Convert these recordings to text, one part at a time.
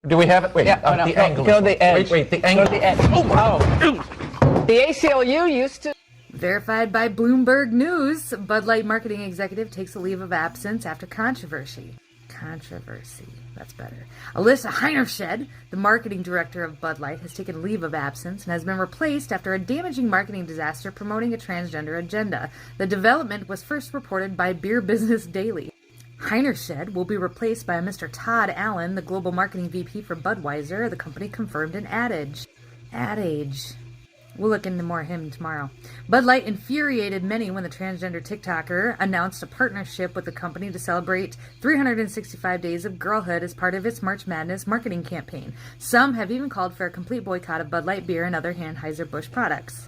Do we have it? Wait, Yeah, no, the angle. go to the edge. Wait, the angle. Go to the edge. Oh. The ACLU used to... Verified by Bloomberg News, Bud Light marketing executive takes a leave of absence after controversy. That's better. Alissa Heinerscheid, the marketing director of Bud Light, has taken leave of absence and has been replaced after a damaging marketing disaster promoting a transgender agenda. The development was first reported by Beer Business Daily. Heinerscheid will be replaced by a Mr. Todd Allen, the global marketing VP for Budweiser, the company confirmed in Adage. We'll look into more of him tomorrow. Bud Light infuriated many when the transgender TikToker announced a partnership with the company to celebrate 365 days of girlhood as part of its March Madness marketing campaign. Some have even called for a complete boycott of Bud Light beer and other Anheuser Busch products.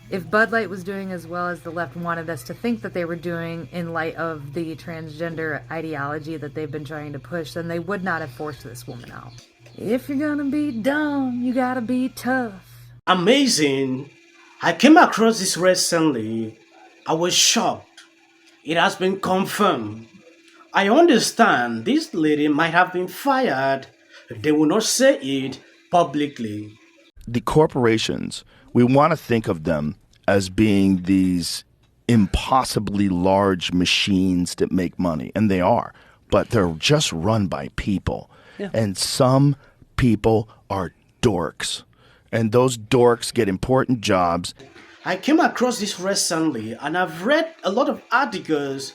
If Bud Light was doing as well as the left wanted us to think that they were doing in light of the transgender ideology that they've been trying to push, then they would not have forced this woman out. If you're gonna be dumb, you gotta be tough. Amazing. I came across this recently. I was shocked. It has been confirmed. I understand this lady might have been fired. They will not say it publicly. The corporations, we want to think of them as being these impossibly large machines that make money, and they are, but they're just run by people. Yeah. And some people are dorks. And those dorks get important jobs. I came across this recently and I've read a lot of articles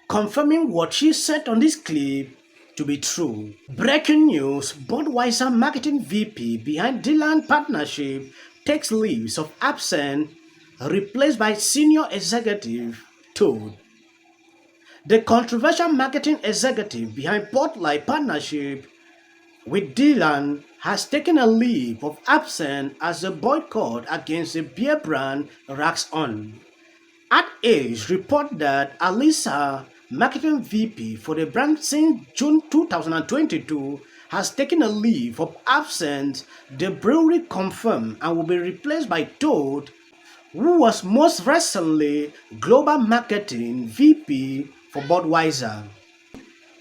confirming what she said on this clip to be true. Breaking news, Budweiser marketing VP behind Dylan partnership takes leaves of absence, replaced by senior executive Todd. The controversial marketing executive behind Bud Light partnership with Dylan has taken a leave of absence as a boycott against the beer brand racks on. Adage report that Alissa, marketing VP for the brand since June 2022, has taken a leave of absence. The brewery confirmed and will be replaced by Todd, who was most recently global marketing VP for Budweiser.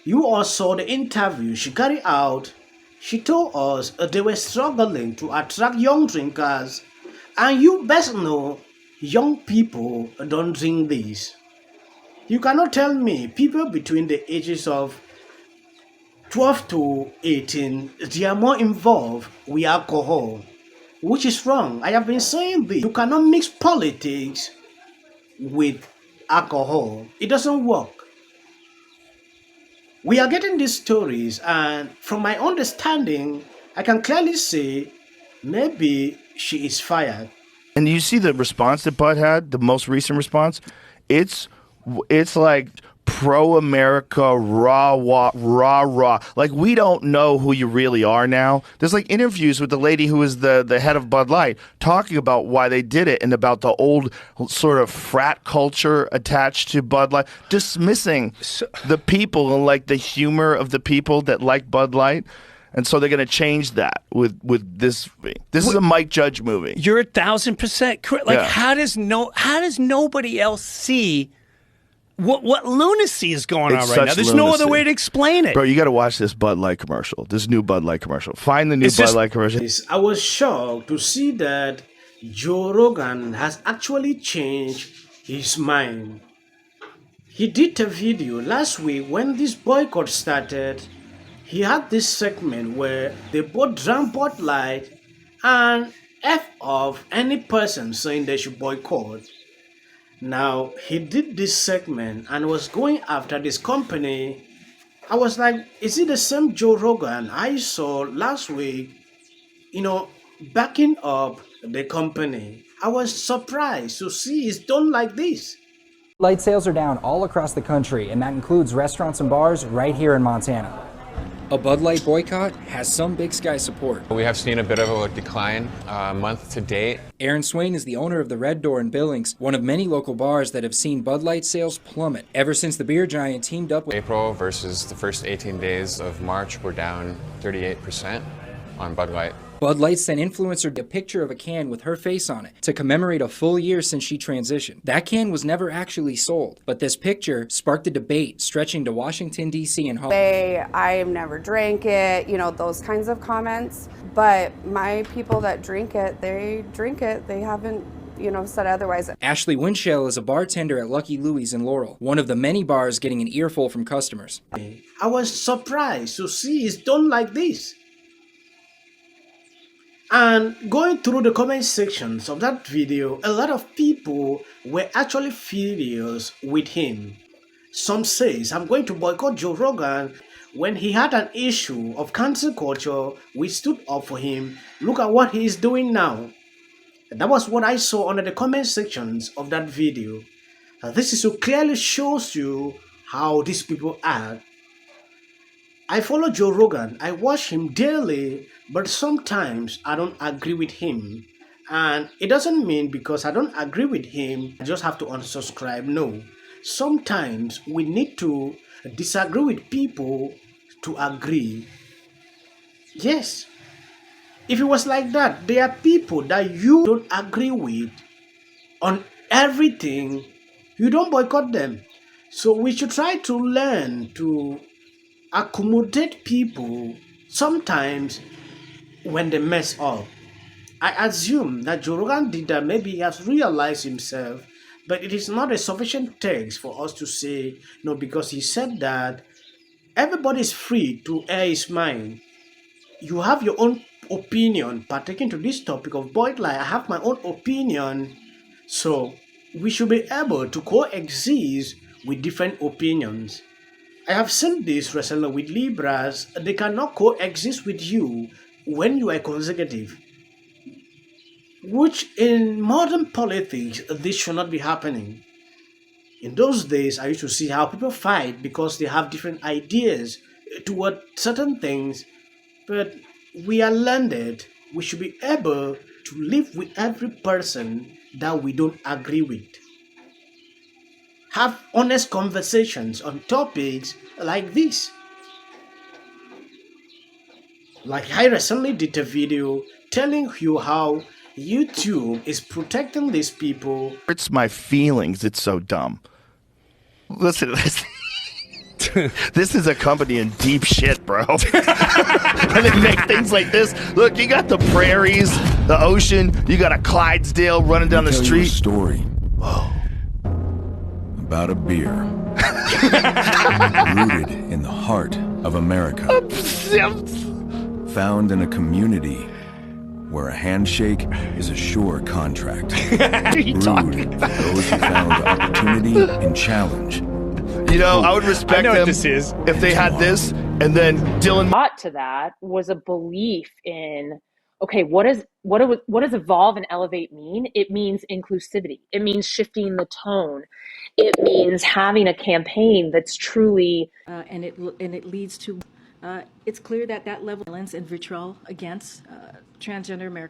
You all saw the interview she carried out. She told us they were struggling to attract young drinkers, and you best know young people don't drink this. You cannot tell me people between the ages of 12 to 18, they are more involved with alcohol, which is wrong. I have been saying this. You cannot mix politics with alcohol. It doesn't work. We are getting these stories, and from my understanding, I can clearly say maybe she is fired. And you see the response that Bud had, the most recent response? It's like pro-America, rah. Like, we don't know who you really are now. There's like interviews with the lady who is the head of Bud Light talking about why they did it and about the old sort of frat culture attached to Bud Light, dismissing the people and like the humor of the people that like Bud Light. And so they're going to change that with this movie. This is a Mike Judge movie. You're 1,000% correct. Like, Yeah. how does nobody else see what lunacy is going It's on right now? such There's no other lunacy. way to explain it. Bro, you got to watch this Bud Light commercial. This new Bud Light commercial. Find the new Bud Light commercial. I was shocked to see that Joe Rogan has actually changed his mind. He did a video last week when this boycott started. He had this segment where they both drank Bud Light and F off any person saying they should boycott. Now, he did this segment and was going after this company. I was like, is it the same Joe Rogan I saw last week, backing up the company? I was surprised to see it's done like this. Light sales are down all across the country, and that includes restaurants and bars right here in Montana. A Bud Light boycott has some Big Sky support. We have seen a bit of a decline month to date. Aaron Swain is the owner of the Red Door in Billings, one of many local bars that have seen Bud Light sales plummet ever since the beer giant teamed up with April versus the first 18 days of March, we're down 38% on Bud Light. Bud Light sent influencer a picture of a can with her face on it to commemorate a full year since she transitioned. That can was never actually sold, but this picture sparked a debate stretching to Washington, D.C. and Hollywood. I've never drank it, those kinds of comments. But my people that drink it, they drink it. They haven't, said otherwise. Ashley Winchell is a bartender at Lucky Louie's in Laurel, one of the many bars getting an earful from customers. I was surprised to see it's done like this. And going through the comment sections of that video, a lot of people were actually furious with him. Some says, I'm going to boycott Joe Rogan. When he had an issue of cancel culture, we stood up for him. Look at what he is doing now. And that was what I saw under the comment sections of that video. This is so clearly shows you how these people are. I follow Joe Rogan. I watch him daily, but sometimes I don't agree with him. And it doesn't mean because I don't agree with him, I just have to unsubscribe. No. Sometimes we need to disagree with people to agree. Yes. If it was like that, there are people that you don't agree with on everything, you don't boycott them. So we should try to learn to accommodate people sometimes when they mess up. I assume that Joe Rogan did that. Maybe he has realized himself, but it is not a sufficient text for us to say, no, because he said that everybody is free to air his mind. You have your own opinion pertaining to this topic of Boycott. I have my own opinion. So we should be able to coexist with different opinions. I have seen this recently with Libras. They cannot coexist with you when you are consecutive. Which in modern politics, this should not be happening. In those days, I used to see how people fight because they have different ideas toward certain things. But we are learned. We should be able to live with every person that we don't agree with. Have honest conversations on topics like this. Like I recently did a video telling you how YouTube is protecting these people. It's my feelings. It's so dumb. Listen to this. This is a company in deep shit, bro. And they make things like this. Look, you got the prairies, the ocean. You got a Clydesdale running down the Tell you street. a story about a beer rooted in the heart of America, found in a community where a handshake is a sure contract. Brewed for those who found opportunity and challenge. You know, I would respect I know them what this is. if they had this, and then Dylan. Brought to that was a belief in, okay, what does evolve and elevate mean? It means inclusivity. It means shifting the tone. It means having a campaign that's truly and it leads to it's clear that level of violence and vitriol against transgender Americans